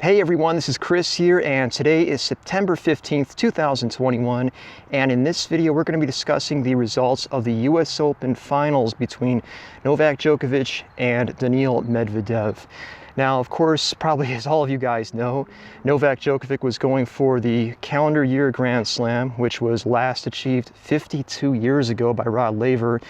Hey everyone, this is Chris here, and today is September 15th, 2021, and in this video we're going to be discussing the results of the US Open finals between Novak Djokovic and Daniil Medvedev. Now, of course, probably as all of you guys know, Novak Djokovic was going for the calendar year Grand Slam, which was last achieved 52 years ago by Rod Laver.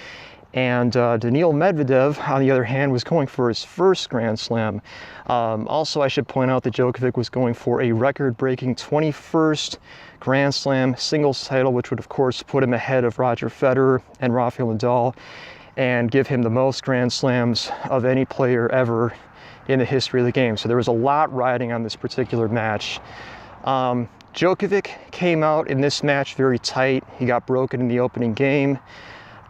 And Daniil Medvedev, on the other hand, was going for his first Grand Slam. Also, I should point out that Djokovic was going for a record-breaking 21st Grand Slam singles title, which would, of course, put him ahead of Roger Federer and Rafael Nadal and give him the most Grand Slams of any player ever in the history of the game. So there was a lot riding on this particular match. Djokovic came out in this match very tight. He got broken in the opening game.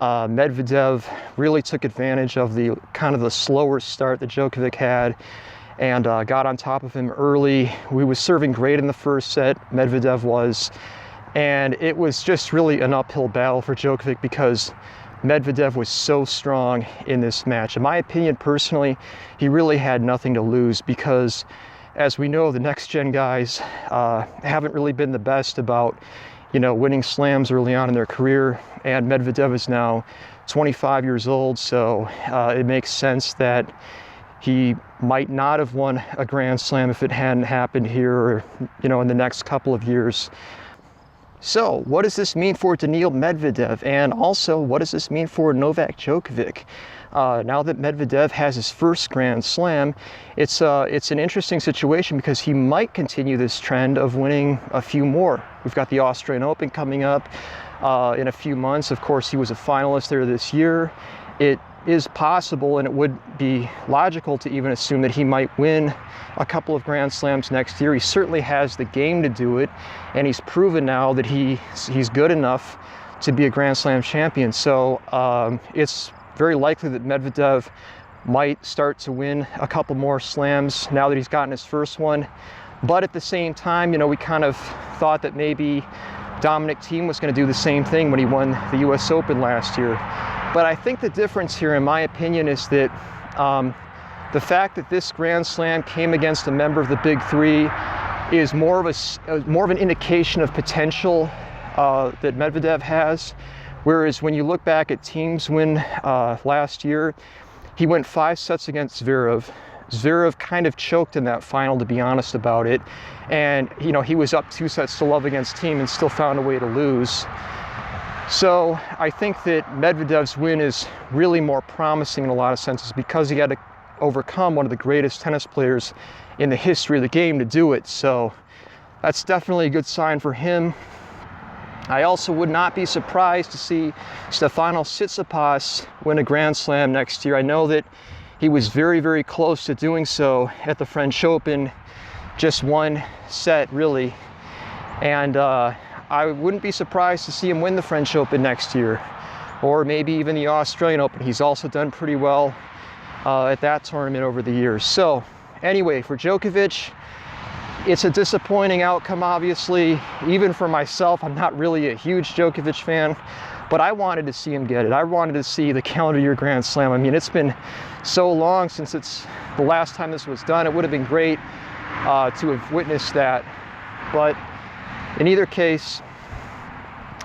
Medvedev really took advantage of the slower start that Djokovic had and got on top of him early. He was serving great in the first set, Medvedev was, and it was just really an uphill battle for Djokovic because Medvedev was so strong in this match. In my opinion, personally, he really had nothing to lose because, as we know, the next-gen guys haven't really been the best about winning slams early on in their career, and Medvedev is now 25 years old, so it makes sense that he might not have won a Grand Slam if it hadn't happened here or, in the next couple of years. So, what does this mean for Daniil Medvedev, and also what does this mean for Novak Djokovic? Now that Medvedev has his first Grand Slam, it's an interesting situation because he might continue this trend of winning a few more. We've got the Australian Open coming up in a few months. Of course, he was a finalist there this year. It is possible, and it would be logical to even assume that he might win a couple of Grand Slams next year. He certainly has the game to do it, and he's proven now that he's good enough to be a Grand Slam champion. So it's very likely that Medvedev might start to win a couple more slams now that he's gotten his first one. But at the same time, we kind of thought that maybe Dominic Thiem was going to do the same thing when he won the US Open last year. But I think the difference here, in my opinion, is that the fact that this Grand Slam came against a member of the Big Three is more of an indication of potential that Medvedev has. Whereas when you look back at Thiem's win last year, he went 5 sets against Zverev. Zverev kind of choked in that final, to be honest about it. And, he was up 2 sets to love against Thiem and still found a way to lose. So I think that Medvedev's win is really more promising in a lot of senses because he had to overcome one of the greatest tennis players in the history of the game to do it. So that's definitely a good sign for him. I also would not be surprised to see Stefanos Tsitsipas win a Grand Slam next year. I know that he was very, very close to doing so at the French Open, just 1 set really. And I wouldn't be surprised to see him win the French Open next year, or maybe even the Australian Open. He's also done pretty well at that tournament over the years. So anyway, for Djokovic, it's a disappointing outcome, obviously. Even for myself, I'm not really a huge Djokovic fan, but I wanted to see him get it. I wanted to see the calendar year Grand Slam. I mean, it's been so long since it's the last time this was done. It would have been great to have witnessed that. But in either case,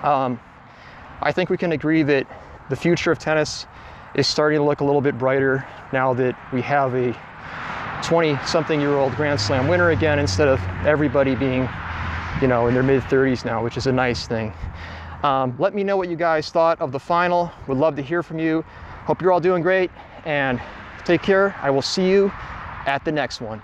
I think we can agree that the future of tennis is starting to look a little bit brighter now that we have a 20-something-year-old Grand Slam winner again, instead of everybody being, in their mid-30s now, which is a nice thing. Let me know what you guys thought of the final. Would love to hear from you. Hope you're all doing great, and take care. I will see you at the next one.